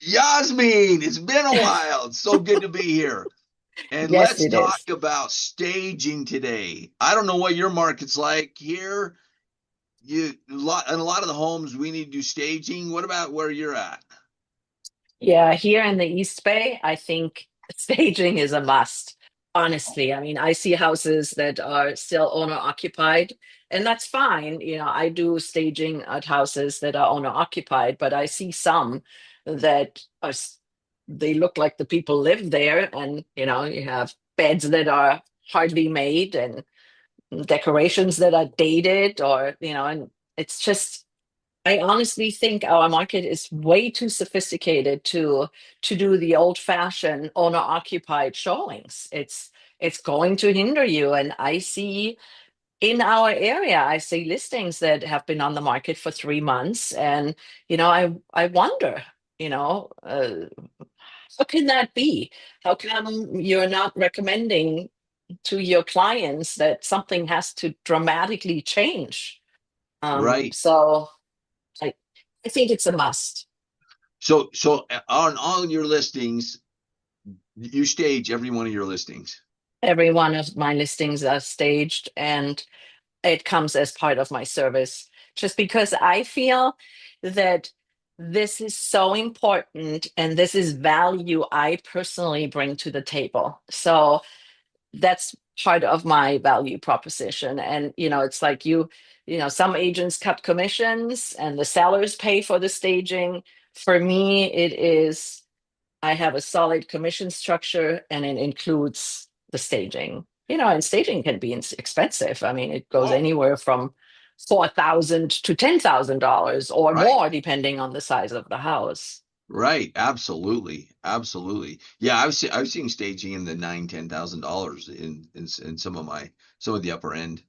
Yasmine, it's been a while. It's so good to be here. And Yes, let's it talk is. about staging today. I don't know what your market's like here. In a lot of the homes we need to do staging. What about where you're at? Yeah, here in the East Bay, I think staging is a must. Honestly, I mean, I see houses that are still owner occupied, and that's fine. I do staging at houses that are owner occupied, but I see some that they look like the people live there, and you have beds that are hardly made and decorations that are dated, and it's just I honestly think our market is way too sophisticated to do the old-fashioned owner-occupied showings. It's going to hinder you. And I see in our area, I see listings that have been on the market for 3 months, and I wonder, how can that be? How come you're not recommending to your clients that something has to dramatically change? Right. So. I, I think it's a must. So on all your listings, you stage every one of your listings. Every one of my listings are staged and it comes as part of my service just because I feel that this is so important and this is value I personally bring to the table. So that's part of my value proposition. And, it's like some agents cut commissions and the sellers pay for the staging. For me, it is I have a solid commission structure and it includes the staging. And staging can be expensive. I mean, it goes Oh, anywhere from 4,000 to $10,000 or right. more, depending on the size of the house. Right. Absolutely. Absolutely. Yeah, I've seen staging in the $9,000, $10,000 in some of the upper end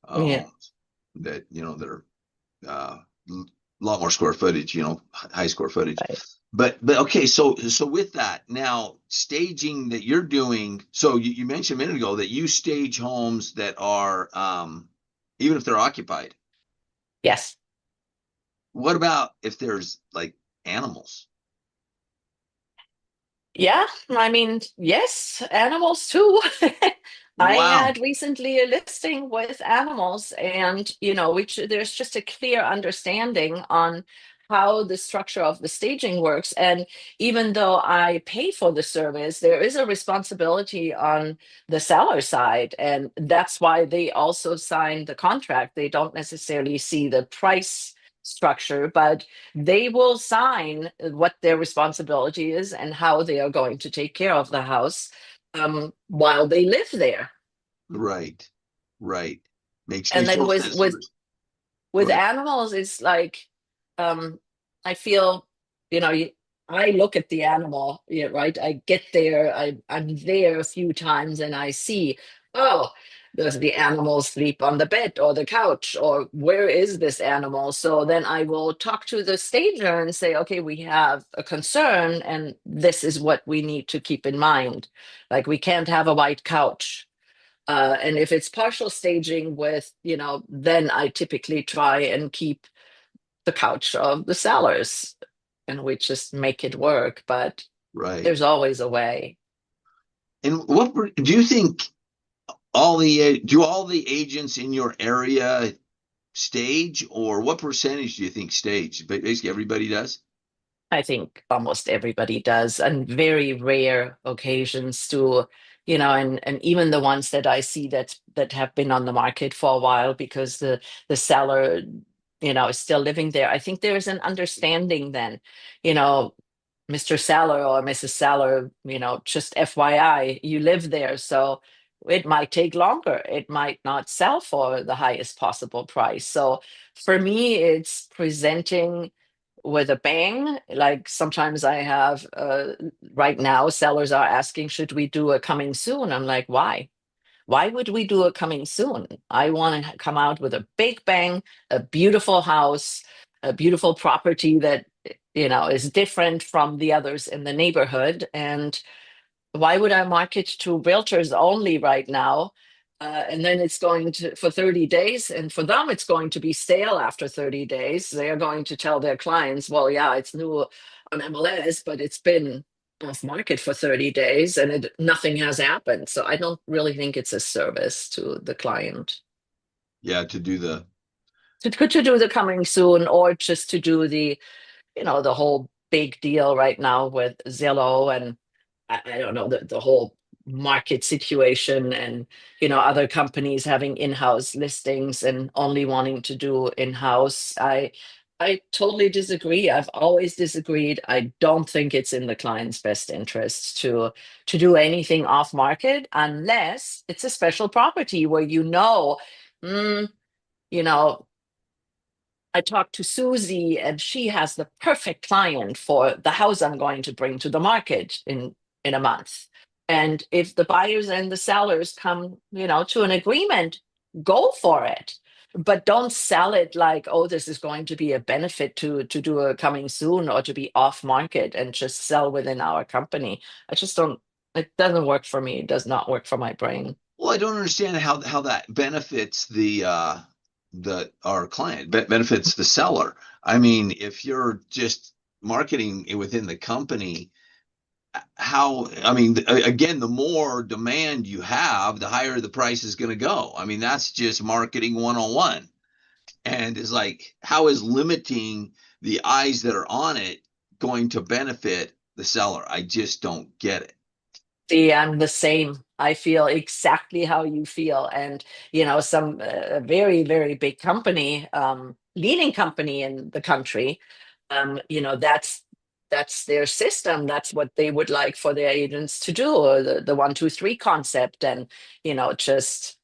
Yeah. homes that are a lot more square footage, high square footage. Right. But okay, so with that now staging that you're doing, so you mentioned a minute ago that you stage homes that are even if they're occupied. Yes. What about if there's like animals? Yeah. I mean, yes, animals too. I Wow. had recently a listing with animals, and which there's just a clear understanding on how the structure of the staging works. And even though I pay for the service, there is a responsibility on the seller side, and that's why they also sign the contract. They don't necessarily see the price structure, but they will sign what their responsibility is and how they are going to take care of the house while they live there. Right. Right. Makes And then total with sense. with Go with ahead. animals, it's like um, I feel, I look at the animal, yeah, right? I get there, I'm there a few times, and I see, oh, does the animal sleep on the bed or the couch, or where is this animal? So then I will talk to the stager and say, okay, we have a concern, and this is what we need to keep in mind. Like, we can't have a white couch. And if it's partial staging then I typically try and keep the couch of the sellers and we just make it work. But Right. there's always a way. And do you think all the agents in your area stage, or what percentage do you think stage? But basically everybody does. I think almost everybody does, and very rare occasions do, and even the ones that I see that have been on the market for a while because the seller, is still living there. I think there is an understanding then, you know, Mr. Seller or Mrs. Seller, just FYI, you live there, so it might take longer. It might not sell for the highest possible price. So for me, it's presenting with a bang. Like sometimes I have, right now, sellers are asking, should we do a coming soon? I'm like, why? Why would we do a coming soon? I want to come out with a big bang, a beautiful house, a beautiful property that, is different from the others in the neighborhood. And why would I market to realtors only right now? And then it's going to for 30 days, and for them, it's going to be stale after 30 days. They are going to tell their clients, well, yeah, it's new on MLS, but it's been off market for 30 days and nothing has happened. So I don't really think it's a service to the client. Yeah, to do the To do the coming soon or just to do the whole big deal right now with Zillow and I don't know the whole market situation and other companies having in-house listings and only wanting to do in-house. I totally disagree. I've always disagreed. I don't think it's in the client's best interest to do anything off market unless it's a special property where mm, you know I talked to Susie and she has the perfect client for the house I'm going to bring to the market in a month. And if the buyers and the sellers come, to an agreement, go for it. But don't sell it like, oh, this is going to be a benefit to do a coming soon or to be off market and just sell within our company. I just don't, it doesn't work for me. It does not work for my brain. well, I don't understand how that benefits the our client, benefits the seller. I mean, if you're just marketing within the company, how, I mean, again, the more demand you have, the higher the price is going to go. I mean, that's just marketing 101. And it's like, how is limiting the eyes that are on it going to benefit the seller? I just don't get it. See, I'm the same. I feel exactly how you feel. And, some very, very big company, leading company in the country, that's their system. That's what they would like for their agents to do, or the 1, 2, 3 concept, and, just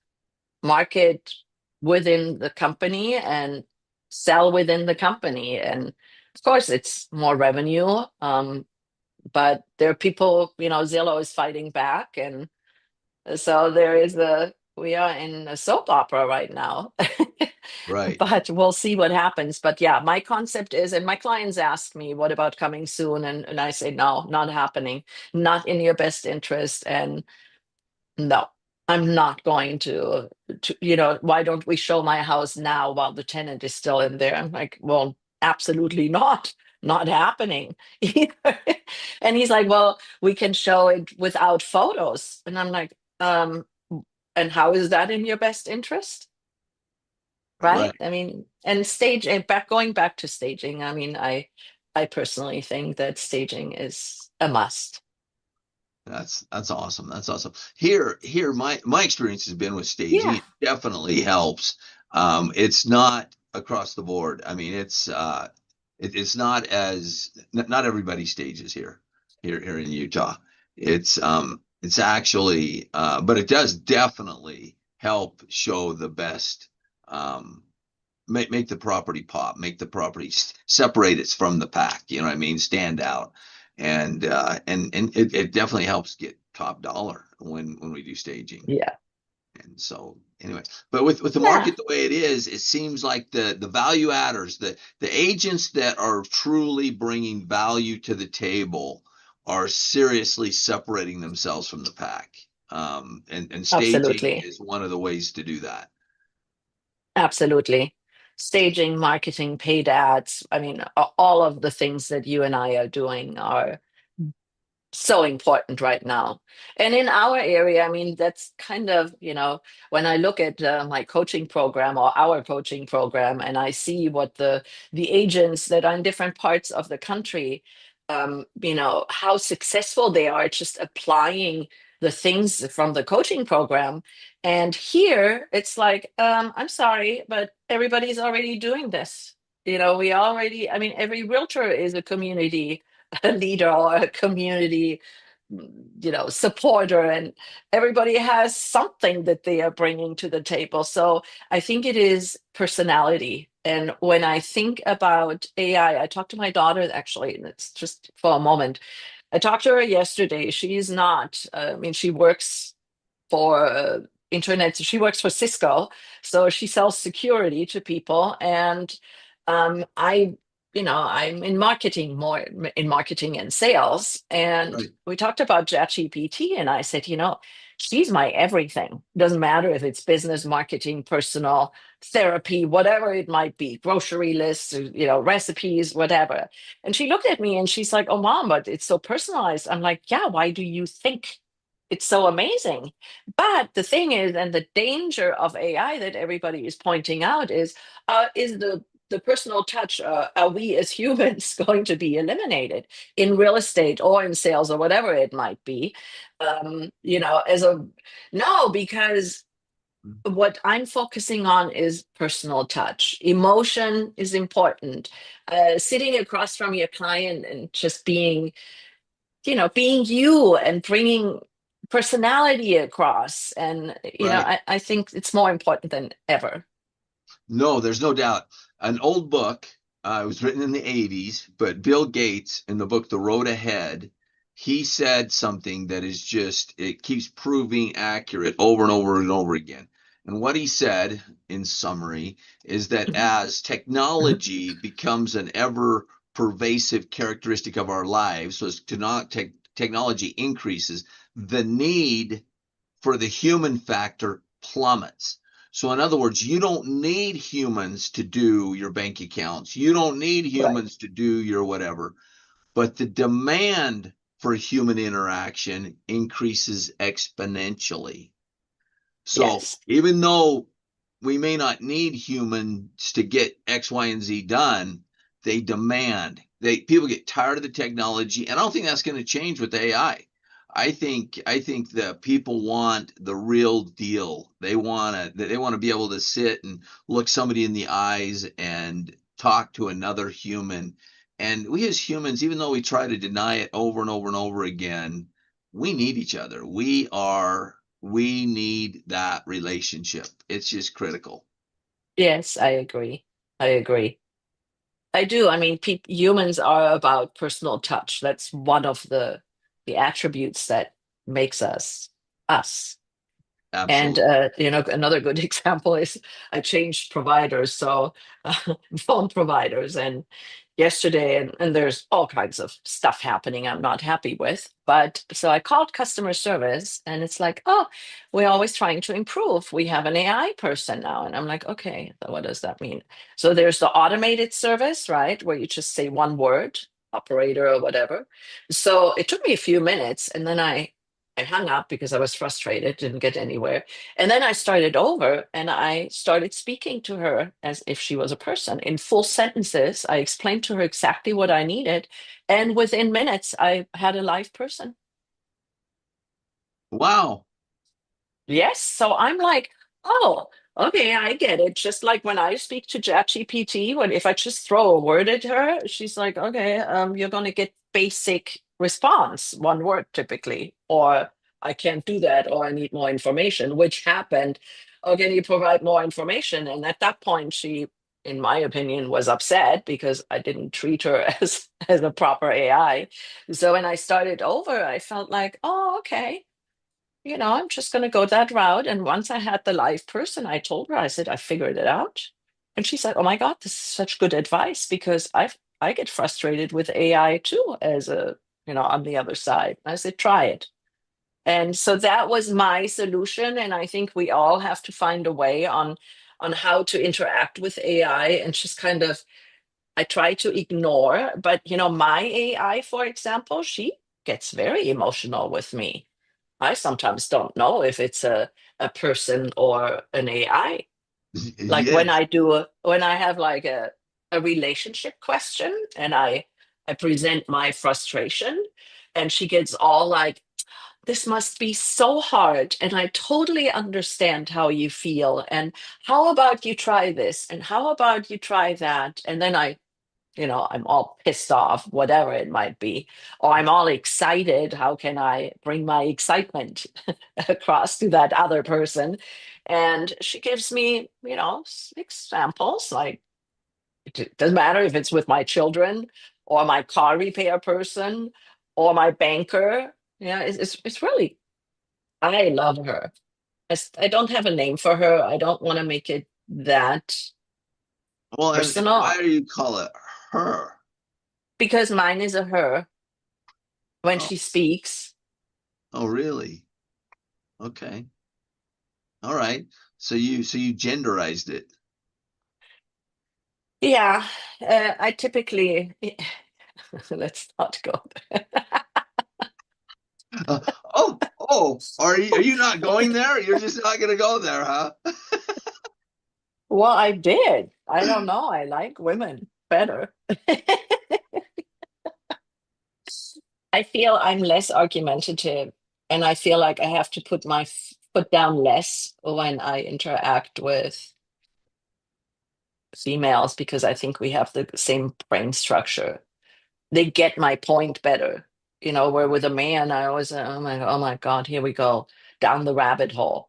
market within the company and sell within the company. And of course, it's more revenue. But there are people, Zillow is fighting back. And so we are in a soap opera right now. Right. But we'll see what happens. But yeah, my concept is, and my clients ask me, what about coming soon? And I say, no, not happening, not in your best interest. And no, I'm not going why don't we show my house now while the tenant is still in there? I'm like, well, absolutely not happening either. And he's like, well, we can show it without photos. And I'm like, and how is that in your best interest? Right? Right. I mean, and going back to staging, I mean, I personally think that staging is a must. That's awesome. That's awesome. Here, my experience has been with staging. Yeah, It definitely helps. It's not across the board. I mean, it's not as not everybody stages here in Utah. It's actually, but it does definitely help show the best. Make the property pop, make the property separate it from the pack. You know what I mean? Stand out, and it definitely helps get top dollar when we do staging. yeah, And so anyway, but with the yeah, market the way it is, it seems like the value adders, the agents that are truly bringing value to the table are seriously separating themselves from the pack. And staging absolutely. is one of the ways to do that. Absolutely. Staging, marketing, paid ads. I mean, all of the things that you and I are doing are so important right now. And in our area, I mean, that's kind of, when I look at my coaching program or our coaching program, and I see what the agents that are in different parts of the country, how successful they are just applying the things from the coaching program. And here it's like, I'm sorry, but everybody's already doing this. I mean, every realtor is a community a leader or a community supporter, and everybody has something that they are bringing to the table. So I think it is personality. And when I think about AI, I talked to my daughter actually, and it's just for a moment. I talked to her yesterday. She's not I mean, she works for internet, she works for Cisco, so she sells security to people. And I I'm in marketing, more in marketing and sales. And Right. we talked about ChatGPT, and I said, she's my everything. Doesn't matter if it's business, marketing, personal, therapy, whatever it might be, grocery lists, recipes, whatever. And she looked at me and she's like, oh, mom, but it's so personalized. I'm like, yeah, why do you think it's so amazing? But the thing is, and the danger of AI that everybody is pointing out is the personal touch. Are we as humans going to be eliminated in real estate or in sales or whatever it might be? As a no, because what I'm focusing on is personal touch. Emotion is important. Sitting across from your client and just being you and bringing personality across. And, Right. I think it's more important than ever. No, there's no doubt. An old book, it was written in the 80s, but Bill Gates in the book The Road Ahead, he said something that is just, it keeps proving accurate over and over and over again. And what he said, in summary, is that as technology becomes an ever pervasive characteristic of our lives, so as to not technology increases, the need for the human factor plummets. So, in other words, you don't need humans to do your bank accounts. You don't need Right. humans to do your whatever. But the demand for human interaction increases exponentially. So, Yes. even though we may not need humans to get X, Y, and Z done, they demand. People get tired of the technology, and I don't think that's going to change with AI. I think that people want the real deal. They want to be able to sit and look somebody in the eyes and talk to another human. And we as humans, even though we try to deny it over and over and over again, we need each other. We need that relationship. It's just critical. Yes, I agree. I agree. I do. I mean, humans are about personal touch. That's one of the attributes that makes us us. And Absolutely. another good example is I changed providers, so phone providers, and yesterday, and there's all kinds of stuff happening I'm not happy with. But so I called customer service, and it's like, oh, we're always trying to improve. We have an AI person now, and I'm like, okay, so what does that mean? So there's the automated service, right, where you just say one word, operator or whatever. So it took me a few minutes, and then I hung up because I was frustrated, didn't get anywhere. And then I started over and I started speaking to her as if she was a person in full sentences. I explained to her exactly what I needed. And within minutes, I had a live person. Wow. Yes. So I'm like, oh, okay, I get it. Just like when I speak to ChatGPT, when if I just throw a word at her, she's like, okay, you're gonna get basic response, one word typically, or I can't do that, or I need more information, which happened. Or can you provide more information? And at that point, she, in my opinion, was upset because I didn't treat her as a proper AI. So when I started over, I felt like, oh, okay, I'm just going to go that route. And once I had the live person, I told her, I said, I figured it out. And she said, oh my God, this is such good advice because I get frustrated with AI too, as on the other side. I said, try it. And so that was my solution. And I think we all have to find a way on how to interact with AI and just kind of, I try to ignore, but my AI, for example, she gets very emotional with me. I sometimes don't know if it's a person or an AI. Like Yes. when I have like a relationship question and I present my frustration and she gets all like, this must be so hard and I totally understand how you feel and how about you try this and how about you try that, and then I'm all pissed off, whatever it might be, or I'm all excited. How can I bring my excitement across to that other person? And she gives me, examples like it doesn't matter if it's with my children or my car repair person or my banker. Yeah, it's really, I love her. I don't have a name for her. I don't want to make it that Well, and why personal. do you call it her. because mine is a her when Oh, she speaks. oh, really? Okay. All right. So you genderized it. Yeah, I typically, let's not go there. Uh, oh, are you not going there? You're just not going to go there, huh? Well, I did. I don't know. I like women better. I feel I'm less argumentative, and I feel like I have to put my foot down less when I interact with females because I think we have the same brain structure. They get my point better, where with a man, I always, oh my God, here we go down the rabbit hole.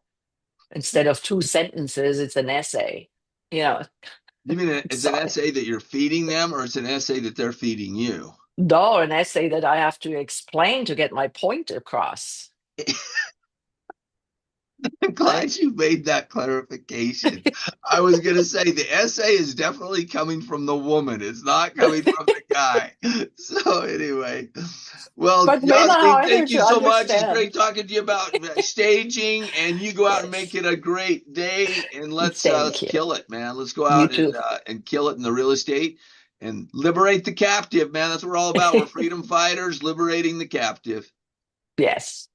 Instead of two sentences, it's an essay. You know, You mean it's an sorry. essay that you're feeding them, or it's an essay that they're feeding you? No, an essay that I have to explain to get my point across. I'm glad you made that clarification. I was going to say the essay is definitely coming from the woman. It's not coming from the guy. So anyway, well, But men are Yasmin, harder thank you to so much. It's understand. great talking to you about staging, and you go out and make Yes. it a great day. And let's Thank you. kill it, man. Let's go You out too. and kill it in the real estate and liberate the captive, man. That's what we're all about. We're freedom fighters liberating the captive. Yes.